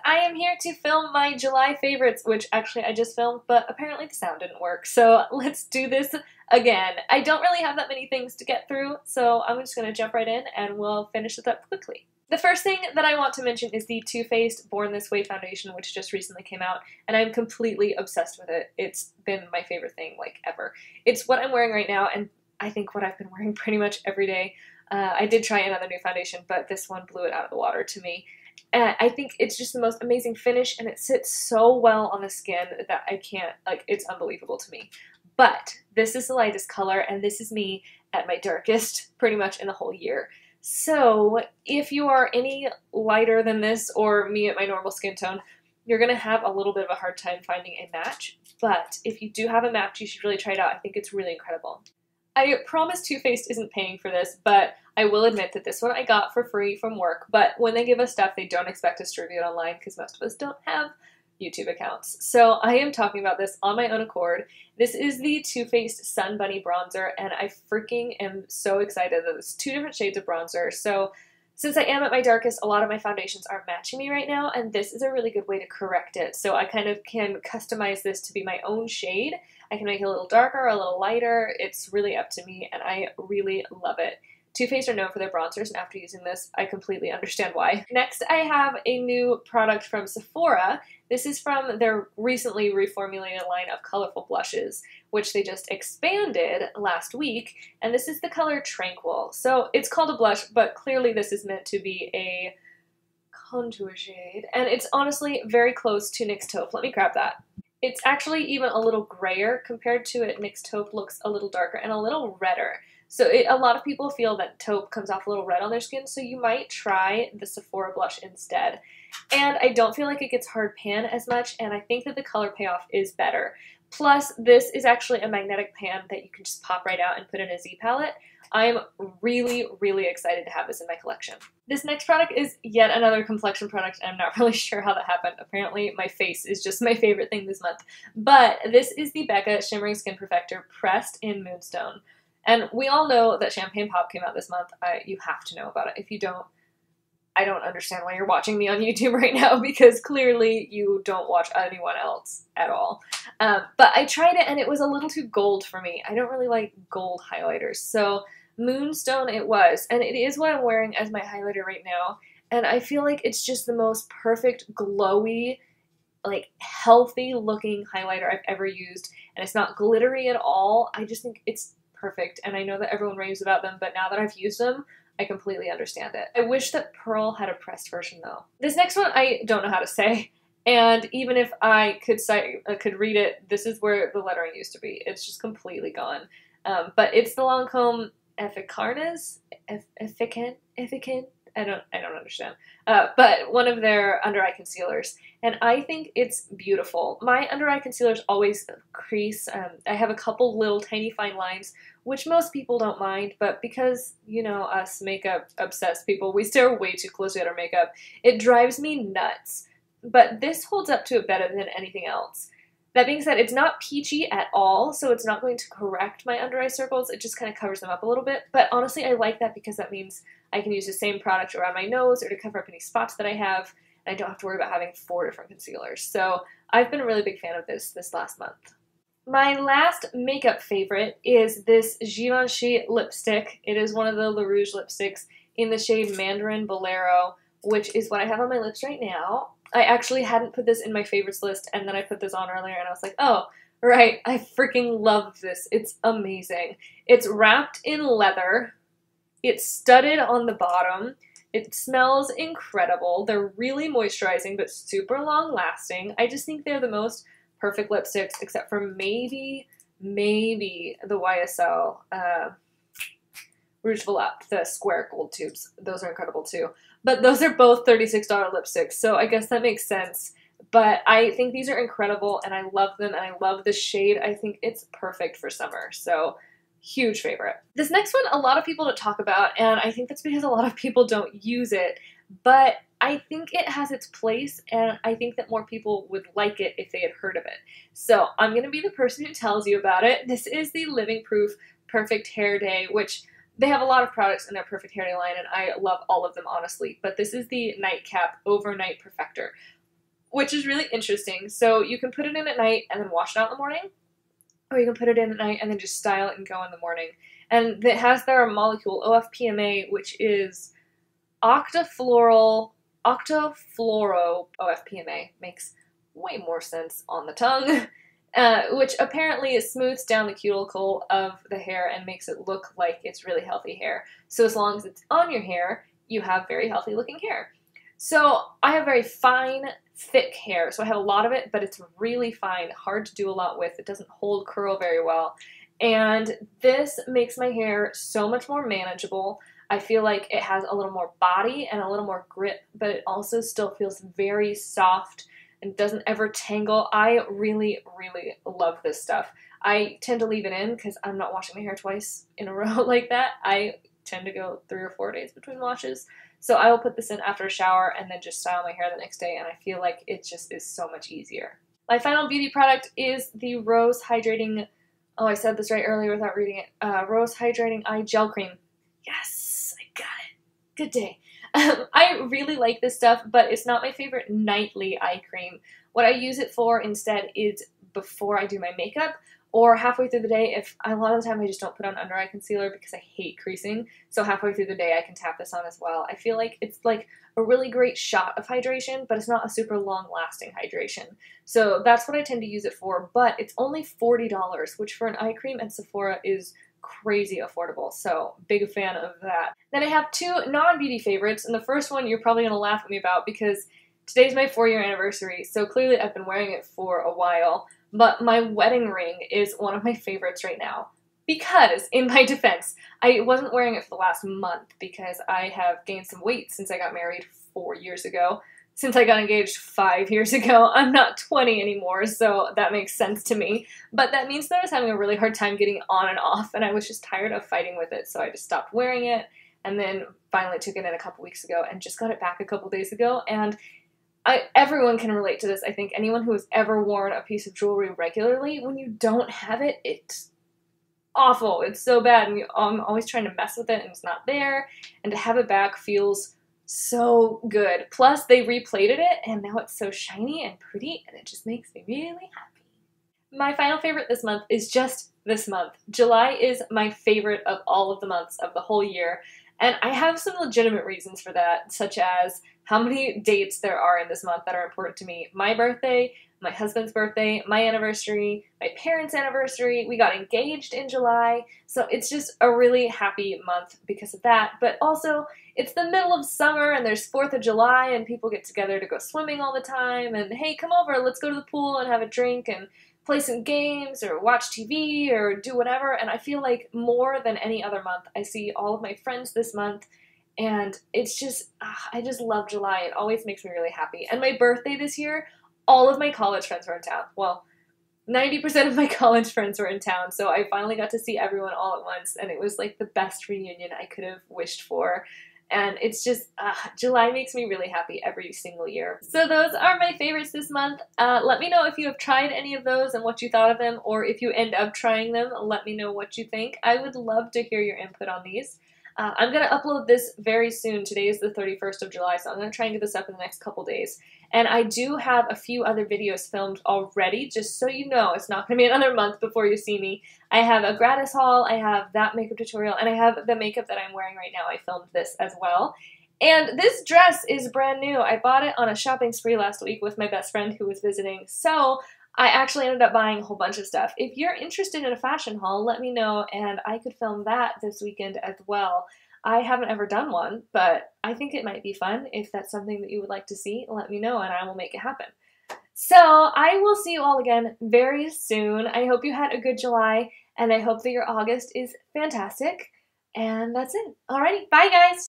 I am here to film my July favorites, which actually I just filmed, but apparently the sound didn't work, so let's do this again. I don't really have that many things to get through, so I'm just going to jump right in and we'll finish this up quickly. The first thing that I want to mention is the Too Faced Born This Way foundation, which just recently came out, and I'm completely obsessed with it. It's been my favorite thing, like, ever. It's what I'm wearing right now, and I think what I've been wearing pretty much every day. I did try another new foundation, but this one blew it out of the water to me. I think it's just the most amazing finish, and it sits so well on the skin that I can't, like, it's unbelievable to me. But this is the lightest color, and this is me at my darkest pretty much in the whole year. So if you are any lighter than this or me at my normal skin tone, you're going to have a little bit of a hard time finding a match. But if you do have a match, you should really try it out. I think it's really incredible. I promise Too Faced isn't paying for this, but I will admit that this one I got for free from work, but when they give us stuff, they don't expect us to review it online because most of us don't have YouTube accounts. So I am talking about this on my own accord. This is the Too Faced Sun Bunny Bronzer, and I freaking am so excited that it's 2 different shades of bronzer. So since I am at my darkest, a lot of my foundations aren't matching me right now, and this is a really good way to correct it. So I kind of can customize this to be my own shade. I can make it a little darker, a little lighter. It's really up to me, and I really love it. Too Faced are known for their bronzers, and after using this, I completely understand why. Next, I have a new product from Sephora. This is from their recently reformulated line of colorful blushes, which they just expanded last week, and this is the color Tranquil. So it's called a blush, but clearly this is meant to be a contour shade, and it's honestly very close to NYX Taupe. Let me grab that. It's actually even a little grayer compared to it. NYX Taupe looks a little darker and a little redder. So a lot of people feel that taupe comes off a little red on their skin, so you might try the Sephora blush instead. And I don't feel like it gets hard pan as much, and I think that the color payoff is better. Plus, this is actually a magnetic pan that you can just pop right out and put in a Z palette. I'm really, really excited to have this in my collection. This next product is yet another complexion product, and I'm not really sure how that happened. Apparently, my face is just my favorite thing this month. But this is the Becca Shimmering Skin Perfector pressed in Moonstone. And we all know that Champagne Pop came out this month. You have to know about it. If you don't, I don't understand why you're watching me on YouTube right now, because clearly you don't watch anyone else at all. But I tried it and it was a little too gold for me. I don't really like gold highlighters. So Moonstone it was, and it is what I'm wearing as my highlighter right now. And I feel like it's just the most perfect, glowy, like healthy looking highlighter I've ever used. And it's not glittery at all. I just think it's perfect, and I know that everyone raves about them, but now that I've used them, I completely understand it. I wish that Pearl had a pressed version though. This next one I don't know how to say, and even if I could read it, this is where the lettering used to be. It's just completely gone. But it's the Lancome Efficanes? Effican? I don't understand. But one of their under eye concealers, and I think it's beautiful. My under eye concealers always crease. I have a couple little tiny fine lines, which most people don't mind, but because, you know, us makeup obsessed people, we stare way too closely at our makeup, it drives me nuts. But this holds up to it better than anything else. That being said, it's not peachy at all, so it's not going to correct my under eye circles. It just kind of covers them up a little bit. But honestly, I like that because that means I can use the same product around my nose or to cover up any spots that I have, and I don't have to worry about having 4 different concealers. So I've been a really big fan of this last month. My last makeup favorite is this Givenchy lipstick. It is one of the Le Rouge lipsticks in the shade Mandarin Bolero, which is what I have on my lips right now. I actually hadn't put this in my favorites list, and then I put this on earlier, and I was like, oh, right, I freaking love this. It's amazing. It's wrapped in leather. It's studded on the bottom. It smells incredible. They're really moisturizing, but super long lasting. I just think they're the most perfect lipsticks, except for maybe the YSL Rouge Volupte, the square gold tubes. Those are incredible too. But those are both $36 lipsticks, so I guess that makes sense. But I think these are incredible, and I love them, and I love the shade. I think it's perfect for summer, so huge favorite. This next one, a lot of people don't talk about, and I think that's because a lot of people don't use it, but I think it has its place, and I think that more people would like it if they had heard of it. So I'm going to be the person who tells you about it. This is the Living Proof Perfect Hair Day, which they have a lot of products in their Perfect Hair Day line, and I love all of them, honestly. But this is the Nightcap Overnight Perfector. which is really interesting. So you can put it in at night and then wash it out in the morning, or you can put it in at night and then just style it and go in the morning. And it has their molecule, OFPMA, which is octafluoro OFPMA. Makes way more sense on the tongue. Which apparently smooths down the cuticle of the hair and makes it look like it's really healthy hair. So as long as it's on your hair, you have very healthy looking hair. So I have very fine, thick hair, so I have a lot of it, but it's really fine, hard to do a lot with. It doesn't hold curl very well. And this makes my hair so much more manageable. I feel like it has a little more body and a little more grip, but it also still feels very soft and doesn't ever tangle. I really, really love this stuff. I tend to leave it in because I'm not washing my hair twice in a row like that. I tend to go 3 or 4 days between washes. So I will put this in after a shower and then just style my hair the next day, and I feel like it just is so much easier. My final beauty product is the Rose Hydrating, oh, I said this right earlier without reading it, Rose Hydrating Eye Gel Cream. Yes, I got it. Good day. I really like this stuff, but it's not my favorite nightly eye cream. What I use it for instead is before I do my makeup or halfway through the day. If a lot of the time I just don't put on under eye concealer because I hate creasing, so halfway through the day I can tap this on as well. I feel like it's like a really great shot of hydration, but it's not a super long-lasting hydration. So that's what I tend to use it for, but it's only $40, which for an eye cream at Sephora is crazy affordable, so big fan of that. Then I have 2 non-beauty favorites, and the first one you're probably going to laugh at me about because today's my 4-year anniversary, so clearly I've been wearing it for a while, but my wedding ring is one of my favorites right now. Because, in my defense, I wasn't wearing it for the last month because I have gained some weight since I got married 4 years ago. Since I got engaged 5 years ago, I'm not 20 anymore, so that makes sense to me. But that means that I was having a really hard time getting on and off, and I was just tired of fighting with it, so I just stopped wearing it, and then finally took it in a couple weeks ago, and just got it back a couple days ago, and everyone can relate to this. I think anyone who has ever worn a piece of jewelry regularly, when you don't have it, it's awful. It's so bad, and I'm always trying to mess with it, and it's not there, and to have it back feels so good. Plus, they replated it, and now it's so shiny and pretty, and it just makes me really happy. My final favorite this month is just this month. July is my favorite of all of the months of the whole year, and I have some legitimate reasons for that, such as how many dates there are in this month that are important to me. My birthday, my husband's birthday, my anniversary, my parents' anniversary. We got engaged in July, so it's just a really happy month because of that. But also, it's the middle of summer and there's 4th of July and people get together to go swimming all the time and hey, come over, let's go to the pool and have a drink and play some games or watch TV or do whatever. And I feel like more than any other month, I see all of my friends this month. And it's just, I just love July. It always makes me really happy. And my birthday this year, all of my college friends were in town. Well, 90% of my college friends were in town, so I finally got to see everyone all at once, and it was like the best reunion I could have wished for. And it's just, July makes me really happy every single year. So those are my favorites this month. Let me know if you have tried any of those and what you thought of them, or if you end up trying them, let me know what you think. I would love to hear your input on these. I'm going to upload this very soon. Today is the 31st of July, so I'm going to try and get this up in the next couple days. And I do have a few other videos filmed already, just so you know. It's not going to be another month before you see me. I have a gratis haul, I have that makeup tutorial, and I have the makeup that I'm wearing right now. I filmed this as well. And this dress is brand new. I bought it on a shopping spree last week with my best friend who was visiting, so I actually ended up buying a whole bunch of stuff. If you're interested in a fashion haul, let me know, and I could film that this weekend as well. I haven't ever done one, but I think it might be fun. If that's something that you would like to see, let me know, and I will make it happen. So I will see you all again very soon. I hope you had a good July, and I hope that your August is fantastic. And that's it. Alrighty, bye guys!